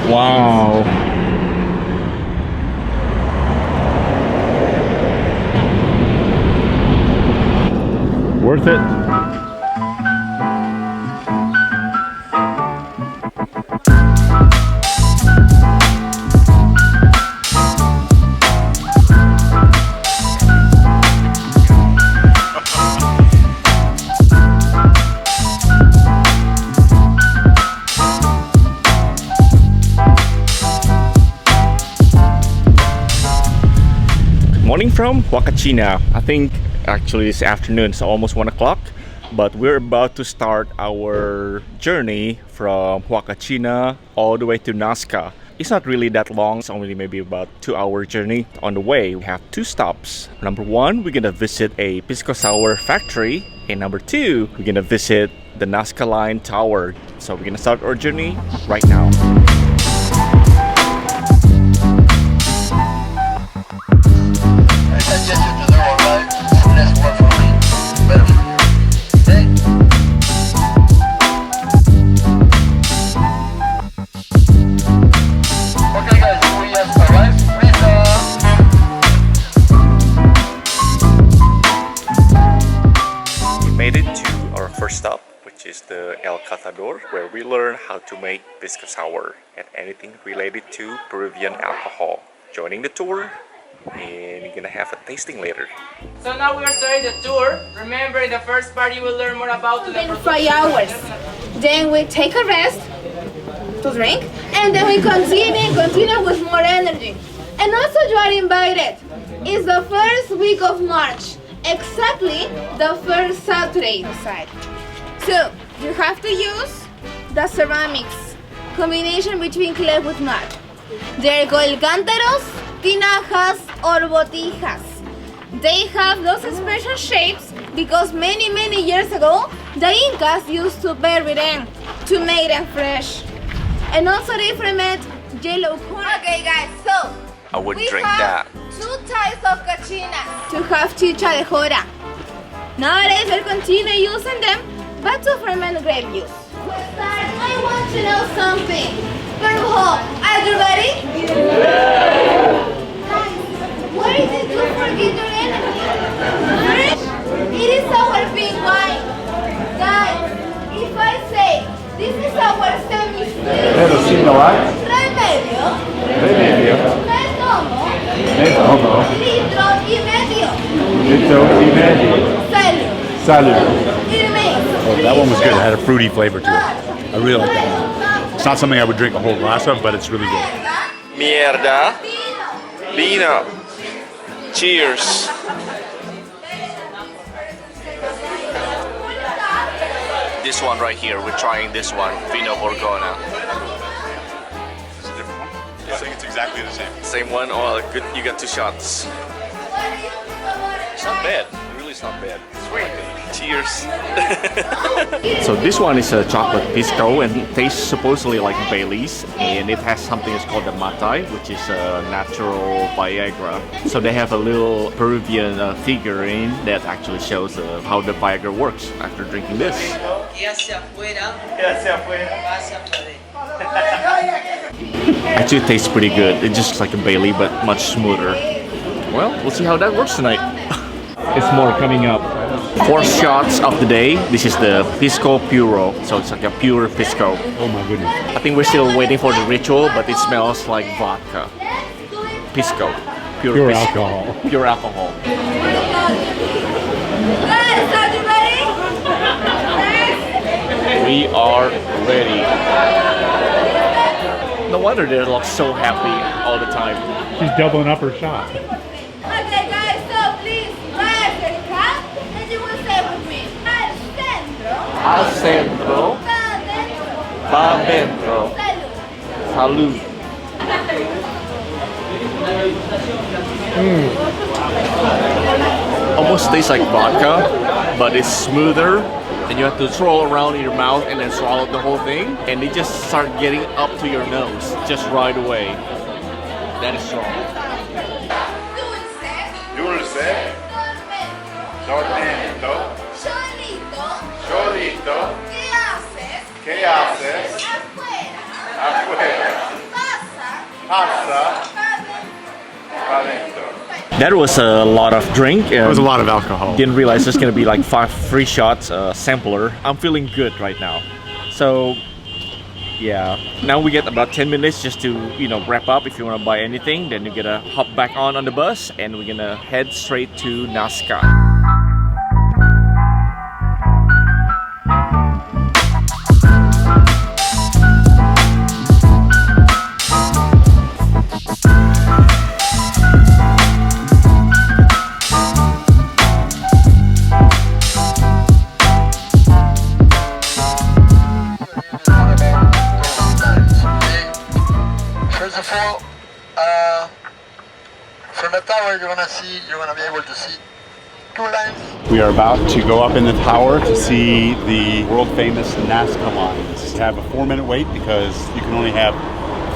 Wow. Worth it. Morning from Huacachina. I think actually this afternoon, it's almost 1 o'clock, but we're about to start our journey from Huacachina all the way to Nasca. It's not really that long, it's only maybe about 2-hour journey. On the way, we have 2 stops. Number 1, we're gonna visit a Pisco Sour factory, and number 2, we're gonna visit the Nasca Lines Tower. So we're gonna start our journey right now. Made it to our first stop, which is the Catador, where we learn how to make Pisco Sour and anything related to Peruvian alcohol. Joining the tour, and you're gonna have a tasting later. So now we are starting the tour. Remember, in the first part you will learn more about the 5 hours. Then we take a rest to drink, and then we continue with more energy. And also you are invited. It's the first week of March. Exactly the first Saturday inside. So you have to use the ceramics combination between clay with mud. They're called cántaros, tinajas, or botijas. They have those special shapes because many years ago the Incas used to bury them to make them fresh. And also they ferment yellow corn. Okay guys, so I would drink that. 2 types of cachinas to have chicha de jora. Nowadays we continue using them, but to ferment grape juice. I want to know something. Peru Hop, are you ready? Yeah. Guys, where did you forget your energy? It is our pink wine. Guys, if I say this is our semi-sweet. Remedio. Litro y medio. Salud. It means. Oh, that one was good. It had a fruity flavor to it. I really like that one. It's not something I would drink a whole glass of, but it's really good. Mierda. Vino. Cheers. This one right here, we're trying this one, Vino Borgona. It's a different one? I think it's exactly the same. Same one? Oh, good. You got 2 shots. It's not bad. It really is not bad. Sweet. Cheers. So this one is a chocolate pisco and it tastes supposedly like Bailey's, and it has something that's called the matai, which is a natural Viagra. So they have a little Peruvian figurine that actually shows how the Viagra works after drinking this. Actually, it tastes pretty good. It's just like a Bailey, but much smoother. Well, we'll see how that works tonight. It's more coming up. 4 shots of the day. This is the Pisco Puro, so it's like a pure Pisco. Oh my goodness. I think we're still waiting for the ritual, but it smells like vodka. Pisco. Pure Pisco. alcohol. Pure alcohol. Guys, are you ready? We are ready. No wonder they look so happy all the time. She's doubling up her shot. Okay guys, so please raise your cup and you will say with me. Al centro. Al centro. Va dentro. Salud. Salud. Almost tastes like vodka, but it's smoother. And you have to swirl around in your mouth and then swallow the whole thing. And they just start getting up to your nose just right away. That is strong. Dulce. Tormento. Cholito. ¿Qué haces? Afuera. That was a lot of drink. It was a lot of alcohol. Didn't realize there's gonna be like 5 free shots sampler. I'm feeling good right now. So yeah, now we get about 10 minutes just to, you know, wrap up. If you want to buy anything, then you're gonna hop back on the bus and we're gonna head straight to Nasca. First of all, from the tower you're gonna be able to see 2 lines. We are about to go up in the tower to see the world famous Nasca Lines. We have a 4-minute wait because you can only have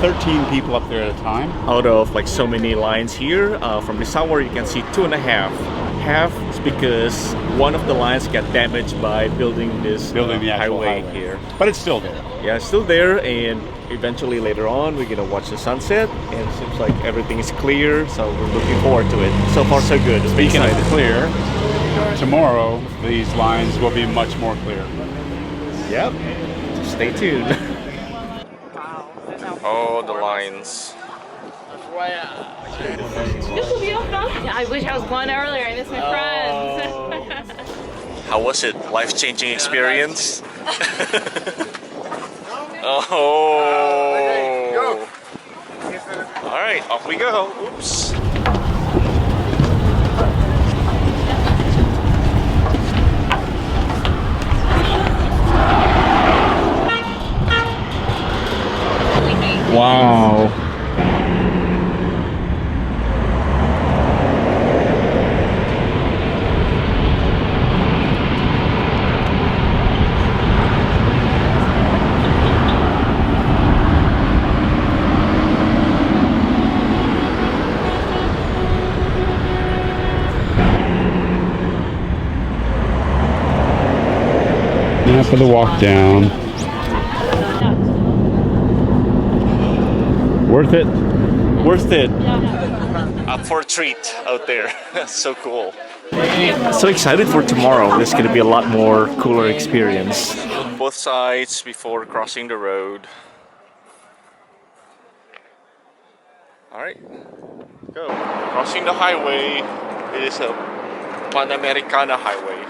13 people up there at a time. Out of like so many lines here, from this tower you can see 2.5. Half is because one of the lines got damaged by building this The actual highway here. But it's still there. Yeah, it's still there, and eventually later on we're gonna watch the sunset, and it seems like everything is clear, so we're looking forward to it. So far so good. Speaking of Excited. clear, tomorrow these lines will be much more clear. Yep. Stay tuned. Oh, the lines. I wish I was going earlier. I miss my friends. How was it? Life-changing experience? Oh. All right, off we go. Oops. Wow. Now for the walk down. Worth it? Worth it. Up for a treat out there. So cool. So excited for tomorrow. There's gonna be a lot more cooler experience. Both sides before crossing the road. All right, go. Crossing the highway. It is a Panamericana highway.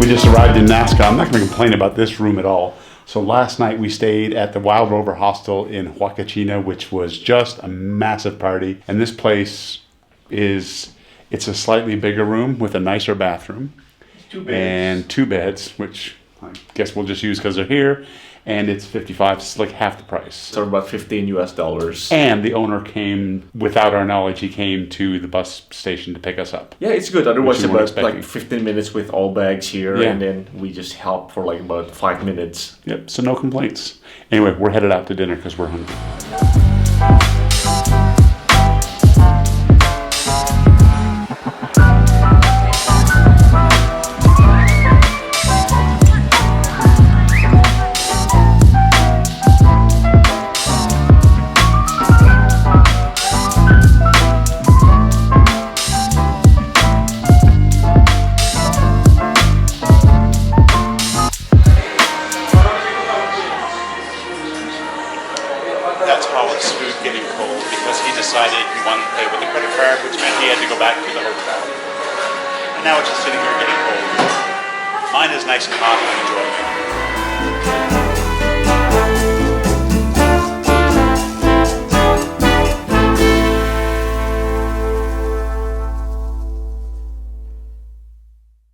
We just arrived in Nasca. I'm not going to complain about this room at all. So last night we stayed at the Wild Rover Hostel in Huacachina, which was just a massive party. And this place it's a slightly bigger room with a nicer bathroom. 2 beds. And 2 beds, which I guess we'll just use because they're here. And it's 55, it's like half the price. So about $15 US. And the owner came, without our knowledge, he came to the bus station to pick us up. Yeah, it's good. Otherwise, Which you weren't about like expecting. 15 minutes with all bags here, Yeah. and then we just help for like about 5 minutes. Yep, so no complaints. Anyway, we're headed out to dinner because we're hungry. That's Hollis' food getting cold because he decided he wanted to pay with a credit card, which meant he had to go back to the hotel. And now it's just sitting here getting cold. Mine is nice and hot. I'm enjoying it.